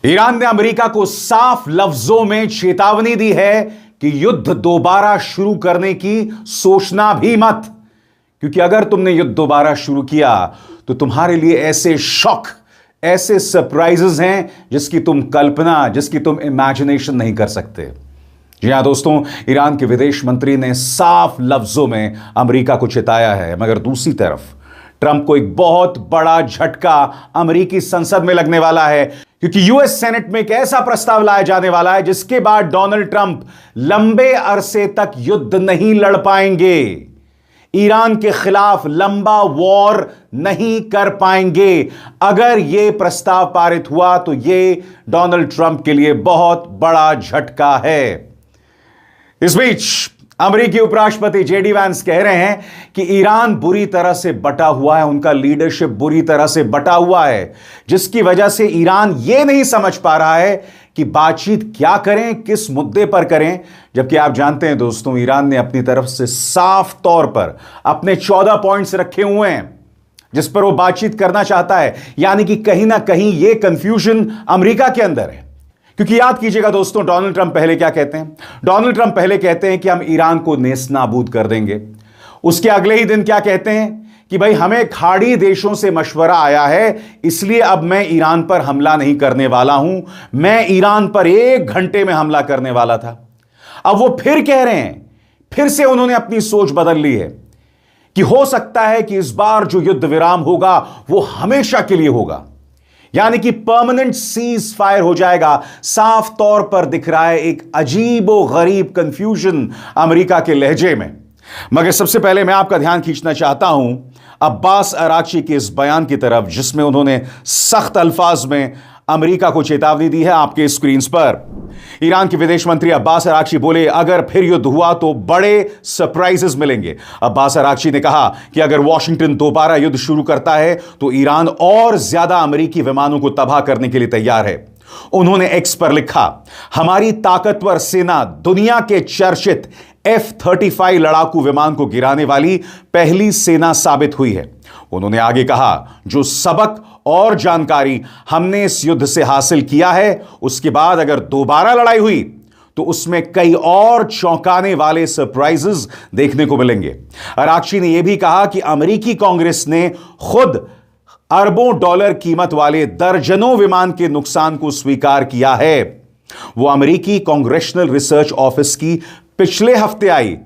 Iran ने America को साफ लफ्जों में चेतावनी दी है कि युद्ध दोबारा शुरू करने की सोचना भी मत, क्योंकि अगर तुमने युद्ध दोबारा शुरू किया तो तुम्हारे लिए ऐसे शॉक, ऐसे सरप्राइजेस हैं जिसकी तुम कल्पना, जिसकी तुम इमेजिनेशन नहीं कर सकते। जी हां दोस्तों, ईरान के विदेश मंत्री ने साफ लफ्जों में अमेरिका को चेताया है। मगर दूसरी तरफ ट्रंप को एक बहुत बड़ा झटका अमेरिकी संसद में लगने वाला है, क्योंकि यूएस सेनेट में एक ऐसा प्रस्ताव लाया जाने वाला है जिसके बाद डोनाल्ड ट्रंप लंबे अरसे तक युद्ध नहीं लड़ पाएंगे, ईरान के खिलाफ लंबा वॉर नहीं कर पाएंगे। अगर यह प्रस्ताव पारित हुआ तो यह डोनाल्ड ट्रंप के लिए बहुत बड़ा झटका है। इस बीच अमेरिकी उपराष्ट्रपति जेडी वैंस कह रहे हैं कि ईरान बुरी तरह से बटा हुआ है, उनका लीडरशिप बुरी तरह से बटा हुआ है, जिसकी वजह से ईरान यह नहीं समझ पा रहा है कि बातचीत क्या करें, किस मुद्दे पर करें। जबकि आप जानते हैं दोस्तों, ईरान ने अपनी तरफ से साफ तौर पर अपने 14 पॉइंट्स रखे हुए हैं जिस पर वो बातचीत करना चाहता है। यानी कि कहीं ना कहीं यह कंफ्यूजन अमेरिका के अंदर है। क्योंकि याद कीजिएगा दोस्तों, डोनाल्ड ट्रंप पहले क्या कहते हैं? डोनाल्ड ट्रंप पहले कहते हैं कि हम ईरान को नेस्तनाबूद कर देंगे। उसके अगले ही दिन क्या कहते हैं कि भाई हमें खाड़ी देशों से मशवरा आया है, इसलिए अब मैं ईरान पर हमला नहीं करने वाला हूं, मैं ईरान पर 1 घंटे में हमला करने वाला था। अब वो फिर कह रहे हैं, फिर से उन्होंने अपनी सोच बदल ली है कि हो सकता है कि इस बार जो युद्ध विराम होगा वो हमेशा के लिए होगा, यानी कि परमानेंट सीज फायर हो जाएगा। साफ तौर पर दिख रहा है एक अजीबो गरीब कंफ्यूजन अमेरिका के लहजे में। मगर सबसे पहले मैं आपका ध्यान खींचना चाहता हूं अब्बास अराक्ची के इस बयान की तरफ, जिसमें उन्होंने सख्त अल्फाज में अमेरिका को चेतावनी दी है। आपके स्क्रीन पर ईरान के विदेश मंत्री अब्बास अराक्ची बोले, अगर फिर युद्ध हुआ तो बड़े सरप्राइजेस मिलेंगे। अब्बास अराक्ची ने कहा कि अगर वॉशिंगटन दोबारा युद्ध शुरू करता है तो ईरान और ज्यादा अमेरिकी विमानों को तबाह करने के लिए तैयार है। उन्होंने एक्स पर लिखा, हमारी ताकतवर सेना दुनिया के चर्चित F-35 लड़ाकू विमान को गिराने वाली पहली सेना साबित हुई है। उन्होंने आगे कहा, जो सबक और जानकारी हमने इस युद्ध से हासिल किया है, उसके बाद अगर दोबारा लड़ाई हुई तो उसमें कई और चौंकाने वाले सरप्राइजेस देखने को मिलेंगे। अराक्ची ने यह भी कहा कि अमेरिकी कांग्रेस ने खुद अरबों डॉलर कीमत वाले दर्जनों विमान के नुकसान को स्वीकार किया है। वो अमेरिकी कांग्रेशनल रिसर्च ऑफिस की पिछले हफ्ते आई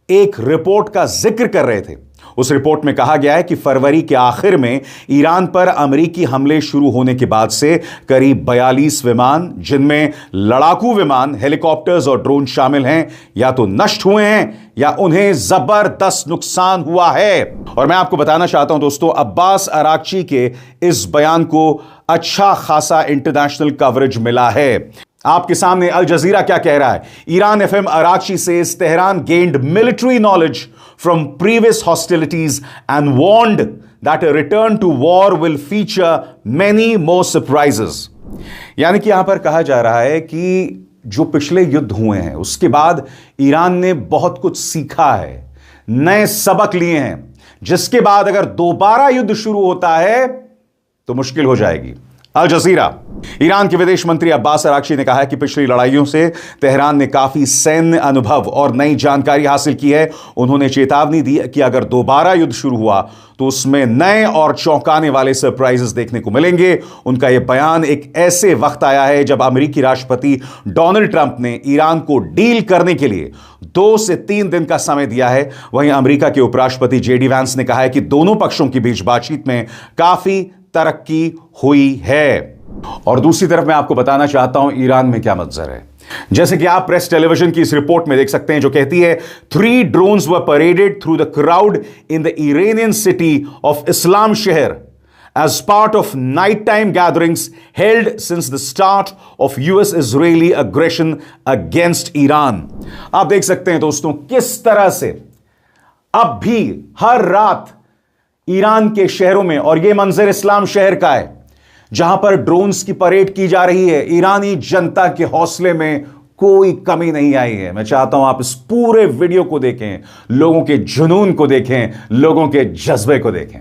एक रिपोर्ट का जिक्र कर रहे थे। उस रिपोर्ट में कहा गया है कि फरवरी के आखिर में ईरान पर अमेरिकी हमले शुरू होने के बाद से करीब 42 विमान, जिनमें लड़ाकू विमान, हेलीकॉप्टर्स और ड्रोन शामिल हैं, या तो नष्ट हुए हैं या उन्हें जबरदस्त नुकसान हुआ है। और मैं आपको बताना चाहता हूं दोस्तों, अब्बास अराक्ची के इस बयान को अच्छा खासा इंटरनेशनल कवरेज मिला है। आपके सामने अल जजीरा क्या कह रहा है। Iran FM Araghchi says Tehran gained military knowledge from previous hostilities and warned that a return to war will feature many more surprises. यानी कि यहां पर कहा जा रहा है कि जो पिछले युद्ध हुए हैं उसके बाद ईरान ने बहुत कुछ सीखा है, नए सबक लिए हैं, जिसके बाद अगर दोबारा युद्ध शुरू होता है तो मुश्किल हो जाएगी। अल जजीरा, ईरान के विदेश मंत्री अब्बास अराक्ची ने कहा है कि पिछली लड़ाइयों से तेहरान ने काफी सैन्य अनुभव और नई जानकारी हासिल की है। उन्होंने चेतावनी दी कि अगर दोबारा युद्ध शुरू हुआ तो उसमें नए और चौंकाने वाले सरप्राइजेस देखने को मिलेंगे। उनका यह बयान एक ऐसे वक्त आया है जब अमेरिकी राष्ट्रपति डोनाल्ड ट्रंप ने ईरान को डील करने के लिए 2 से 3 दिन का समय दिया है। वहीं अमेरिका के उपराष्ट्रपति जेडी वैंस ने कहा है कि दोनों पक्षों के बीच बातचीत में काफी तरक्की हुई है। और दूसरी तरफ मैं आपको बताना चाहता हूं ईरान में क्या मंजर है। जैसे कि आप प्रेस टेलीविजन की इस रिपोर्ट में देख सकते हैं, जो कहती है 3 drones were paraded through the crowd in the Iranian city of Islamshahr as part of nighttime gatherings held since the start of US-Israeli aggression against Iran। आप देख सकते हैं दोस्तों किस तरह से अब भी हर रात ईरान के शहरों में, और यह मंजर इस्लाम शहर का है जहां पर ड्रोन्स की परेड की जा रही है, ईरानी जनता के हौसले में कोई कमी नहीं आई है। मैं चाहता हूं आप इस पूरे वीडियो को देखें, लोगों के जुनून को देखें, लोगों के जज्बे को देखें।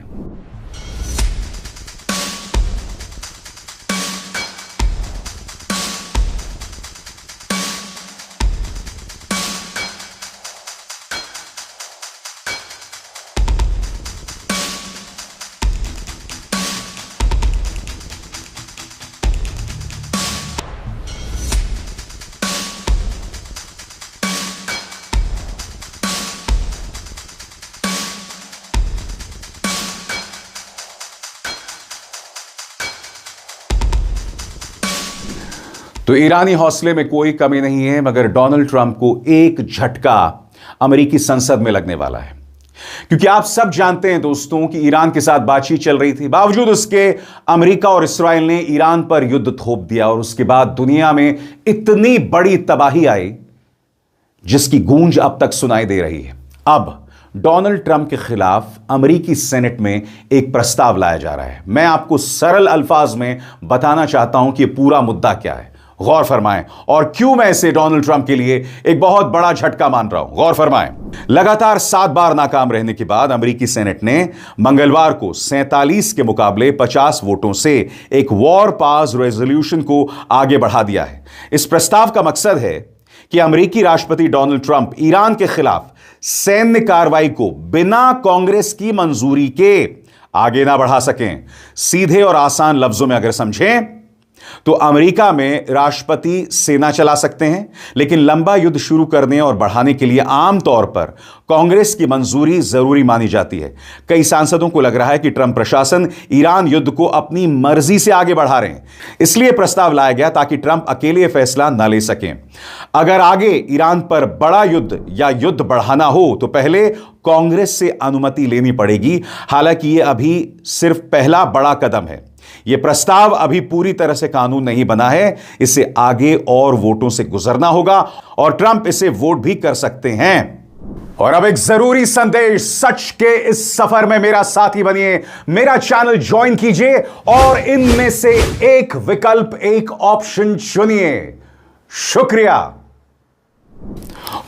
तो ईरानी हौसले में कोई कमी नहीं है, मगर डोनाल्ड ट्रंप को एक झटका अमेरिकी संसद में लगने वाला है। क्योंकि आप सब जानते हैं दोस्तों कि ईरान के साथ बातचीत चल रही थी, बावजूद उसके अमेरिका और इस्राएल ने ईरान पर युद्ध थोप दिया और उसके बाद दुनिया में इतनी बड़ी तबाही आई जिसकी गूंज अब तक सुनाई दे रही है। अब डोनाल्ड ट्रंप के खिलाफ अमेरिकी सेनेट में एक प्रस्ताव लाया जा रहा है। मैं आपको सरल अल्फाज में बताना चाहता हूं कि पूरा मुद्दा क्या है, गौर फरमाएं, और क्यों मैं इसे डोनाल्ड ट्रंप के लिए एक बहुत बड़ा झटका मान रहा हूं। गौर फरमाएं। लगातार 7 बार नाकाम रहने के बाद अमेरिकी सेनेट ने मंगलवार को 47 के मुकाबले 50 वोटों से एक वॉर पास रेजोल्यूशन को आगे बढ़ा दिया है। इस प्रस्ताव का मकसद है कि अमेरिकी राष्ट्रपति डोनाल्ड ट्रंप ईरान के खिलाफ सैन्य कार्रवाई को बिना कांग्रेस की मंजूरी के आगे ना बढ़ा सकें। सीधे और आसान लफ्जों में अगर समझें तो अमेरिका में राष्ट्रपति सेना चला सकते हैं, लेकिन लंबा युद्ध शुरू करने और बढ़ाने के लिए आमतौर पर कांग्रेस की मंजूरी जरूरी मानी जाती है। कई सांसदों को लग रहा है कि ट्रंप प्रशासन ईरान युद्ध को अपनी मर्जी से आगे बढ़ा रहे हैं, इसलिए प्रस्ताव लाया गया ताकि ट्रंप अकेले फैसला न ले सकें। अगर आगे ईरान पर बड़ा युद्ध या युद्ध बढ़ाना हो तो पहले कांग्रेस से अनुमति लेनी पड़ेगी। हालांकि यह अभी सिर्फ पहला बड़ा कदम है। यह प्रस्ताव अभी पूरी तरह से कानून नहीं बना है, इसे आगे और वोटों से गुजरना होगा और ट्रंप इसे वोट भी कर सकते हैं। और अब एक जरूरी संदेश, सच के इस सफर में मेरा साथी बनिए, मेरा चैनल ज्वाइन कीजिए और इनमें से एक विकल्प, एक ऑप्शन चुनिए। शुक्रिया।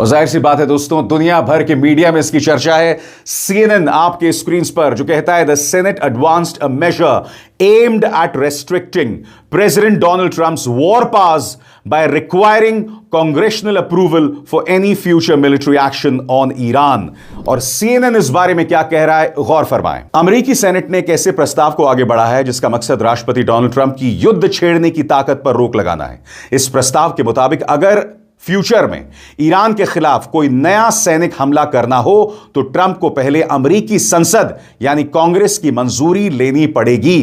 और जाहिर सी बात है दोस्तों, दुनिया भर के मीडिया में इसकी चर्चा है। CNN आपके स्क्रीन पर जो कहता है the Senate advanced a measure aimed at restricting President Donald Trump's war powers by requiring congressional approval for any future military action on Iran. और CNN इस बारे में क्या कह रहा है, गौर फरमाएं। अमेरिकी सेनेट ने एक ऐसे प्रस्ताव को आगे बढ़ा है जिसका मकसद राष्ट्रपति डोनाल्ड ट्रंप की युद्ध छेड़ने की ताकत पर रोक लगाना है। इस प्रस्ताव के मुताबिक अगर फ्यूचर में ईरान के खिलाफ कोई नया सैनिक हमला करना हो तो ट्रंप को पहले अमेरिकी संसद यानी कांग्रेस की मंजूरी लेनी पड़ेगी।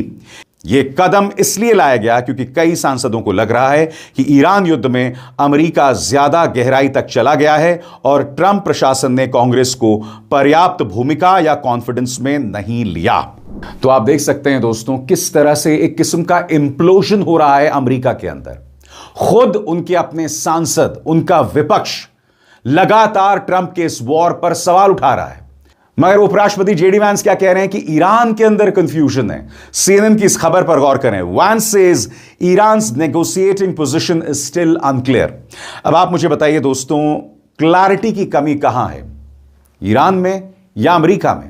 यह कदम इसलिए लाया गया क्योंकि कई सांसदों को लग रहा है कि ईरान युद्ध में अमेरिका ज्यादा गहराई तक चला गया है और ट्रंप प्रशासन ने कांग्रेस को पर्याप्त भूमिका या कॉन्फिडेंस में नहीं लिया। तो आप देख सकते हैं दोस्तों किस तरह से एक किस्म का इंप्लोजन हो रहा है अमेरिका के अंदर। खुद उनके अपने सांसद, उनका विपक्ष लगातार ट्रंप के इस वॉर पर सवाल उठा रहा है। मगर उपराष्ट्रपति जेडी वैंस क्या कह रहे हैं कि ईरान के अंदर कंफ्यूजन है। CNN की इस खबर पर गौर करें। Vance says Iran's negotiating position is still unclear. अब आप मुझे बताइए दोस्तों, क्लैरिटी की कमी कहां है, ईरान में या अमेरिका में?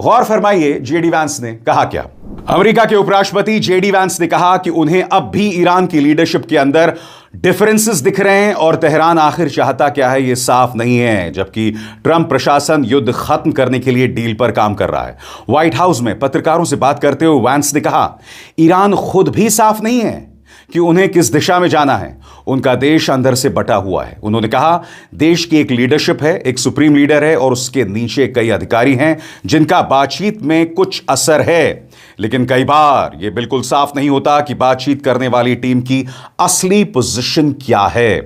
गौर फरमाइए जेडी वैंस ने कहा क्या। अमेरिका के उपराष्ट्रपति जेडी वैंस ने कहा कि उन्हें अब भी ईरान की लीडरशिप के अंदर डिफरेंसेस दिख रहे हैं और तेहरान आखिर चाहता क्या है यह साफ नहीं है, जबकि ट्रंप प्रशासन युद्ध खत्म करने के लिए डील पर काम कर रहा है। व्हाइट हाउस में पत्रकारों से बात करते हुए वैंस ने कहा, ईरान खुद भी साफ नहीं है कि उन्हें किस दिशा में जाना है। उनका देश अंदर से बटा हुआ है। उन्होंने कहा, देश की एक लीडरशिप है, एक सुप्रीम लीडर है और उसके नीचे कई अधिकारी हैं जिनका बातचीत में कुछ असर है, लेकिन कई बार यह बिल्कुल साफ नहीं होता कि बातचीत करने वाली टीम की असली पोजीशन क्या है।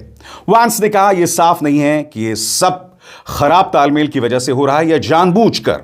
वैंस ने कहा, यह साफ नहीं है कि यह सब खराब तालमेल की वजह से हो रहा है या जानबूझकर,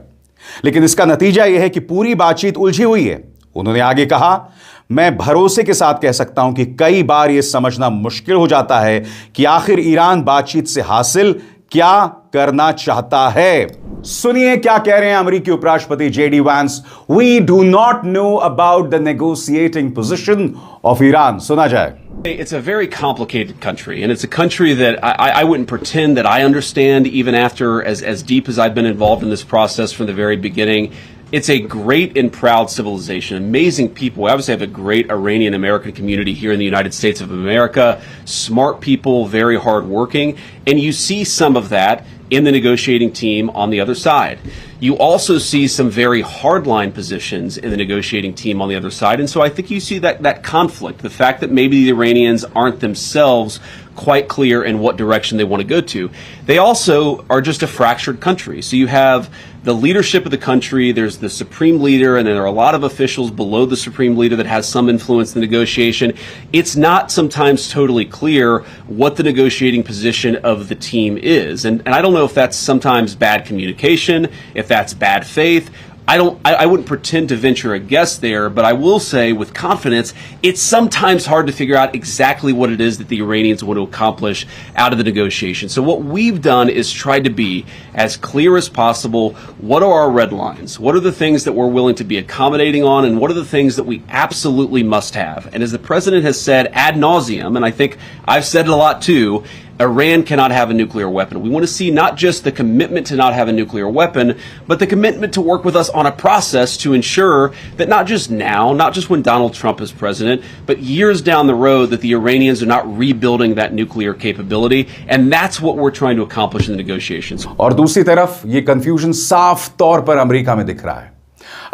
लेकिन इसका नतीजा यह है कि पूरी बातचीत उलझी हुई है। उन्होंने आगे कहा, मैं भरोसे के साथ कह सकता हूं कि कई बार यह समझना मुश्किल हो जाता है कि आखिर ईरान बातचीत से हासिल क्या करना चाहता है। सुनिए क्या कह रहे हैं अमेरिकी उपराष्ट्रपति JD Vance. We do not know about the negotiating position of Iran. सुना जाए। It's a very complicated country, and it's a country that I wouldn't pretend that I understand even after as deep as I've been involved in this process from the very beginning. It's a great and proud civilization, amazing people. We obviously have a great Iranian American community here in the United States of America, smart people, very hardworking, and you see some of that in the negotiating team on the other side. You also see some very hardline positions in the negotiating team on the other side, and so I think you see that conflict, the fact that maybe the Iranians aren't themselves quite clear in what direction they want to go to. They also are just a fractured country. So you have the leadership of the country, there's the supreme leader, and there are a lot of officials below the supreme leader that has some influence in the negotiation. It's not sometimes totally clear what the negotiating position of the team is. And I don't know if that's sometimes bad communication, if that's bad faith. I wouldn't pretend to venture a guess there, but I will say with confidence, it's sometimes hard to figure out exactly what it is that the Iranians want to accomplish out of the negotiation. So what we've done is tried to be as clear as possible. What are our red lines? What are the things that we're willing to be accommodating on? And what are the things that we absolutely must have? And as the president has said ad nauseum, and I think I've said it a lot too, Iran cannot have a nuclear weapon. We want to see not just the commitment to not have a nuclear weapon, but the commitment to work with us on a process to ensure that not just now, not just when Donald Trump is president, but years down the road that the Iranians are not rebuilding that nuclear capability. And that's what we're trying to accomplish in the negotiations. और दूसरी तरफ ये confusion साफ तौर पर America में दिख रहा है।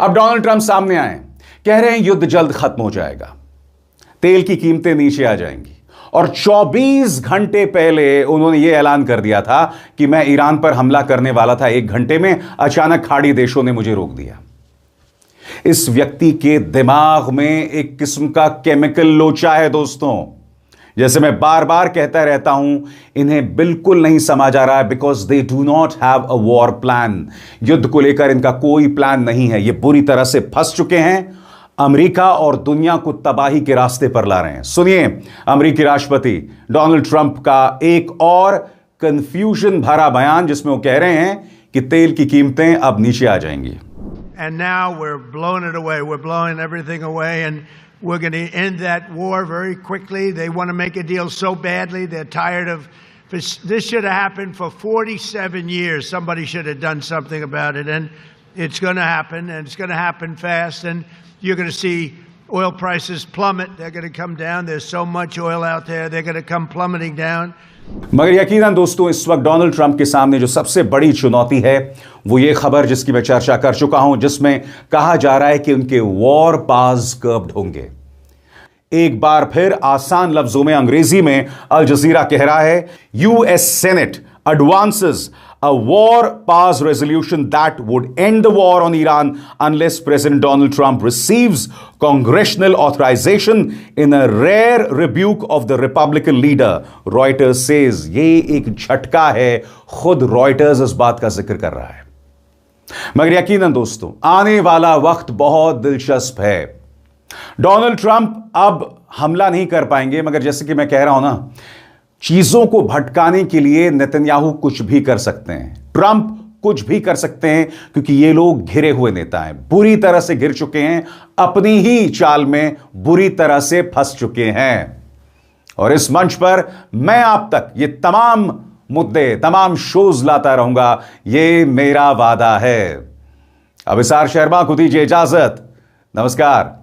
अब डोनाल्ड ट्रंप सामने आए, कह रहे हैं युद्ध जल्द खत्म हो जाएगा, तेल की कीमतें नीचे आ जाएंगी, और 24 घंटे पहले उन्होंने यह ऐलान कर दिया था कि मैं ईरान पर हमला करने वाला था 1 घंटे में, अचानक खाड़ी देशों ने मुझे रोक दिया। इस व्यक्ति के दिमाग में एक किस्म का केमिकल लोचा है दोस्तों। जैसे मैं बार बार कहता रहता हूं, इन्हें बिल्कुल नहीं समझ आ रहा है, because they do not have a war plan. युद्ध को लेकर इनका कोई प्लान नहीं है। ये बुरी तरह से फंस चुके हैं, अमेरिका और दुनिया को तबाही के रास्ते पर ला रहे हैं। सुनिए अमेरिकी राष्ट्रपति डोनाल्ड ट्रंप का एक और कंफ्यूजन भरा बयान, जिसमें वो कह रहे हैं कि तेल की कीमतें अब नीचे आ जाएंगी। And now we're blowing it away. We're blowing everything away, and we're going to end that war very quickly. They want to make a deal so badly. They're tired of this. Should have happened for 47 years. Somebody should have done something about it, and it's going to happen, and it's going to happen fast. And you're going to see oil prices plummet. They're going to come down. There's so much oil out there. They're going to come plummeting down. मगर यकीनन दोस्तों, इस वक्त Donald Trump के सामने जो सबसे बड़ी चुनौती है वो ये खबर जिसकी मैं चर्चा कर चुका हूं, जिसमें कहा जा रहा है कि उनके वॉर पास कर्व्ड होंगे। एक बार फिर आसान लफ्जों में अंग्रेजी में अल जजीरा कह रहा है, US senate advances a war pass resolution that would end the war on Iran unless President Donald Trump receives congressional authorization in a rare rebuke of the Republican leader, Reuters says। ये एक झटका है, खुद Reuters इस बात का जिक्र कर रहा है। मगर यकीनन दोस्तों, आने वाला वक्त बहुत दिलचस्प है। डोनाल्ड ट्रंप अब हमला नहीं कर पाएंगे, मगर जैसे कि मैं कह रहा हूं ना, चीजों को भटकाने के लिए नेतन्याहू कुछ भी कर सकते हैं, ट्रंप कुछ भी कर सकते हैं, क्योंकि ये लोग घिरे हुए नेता हैं, बुरी तरह से घिर चुके हैं, अपनी ही चाल में बुरी तरह से फंस चुके हैं। और इस मंच पर मैं आप तक ये तमाम मुद्दे, तमाम शोज लाता रहूंगा, ये मेरा वादा है। अब इसार शर्मा को दीजिए इजाजत। नमस्कार।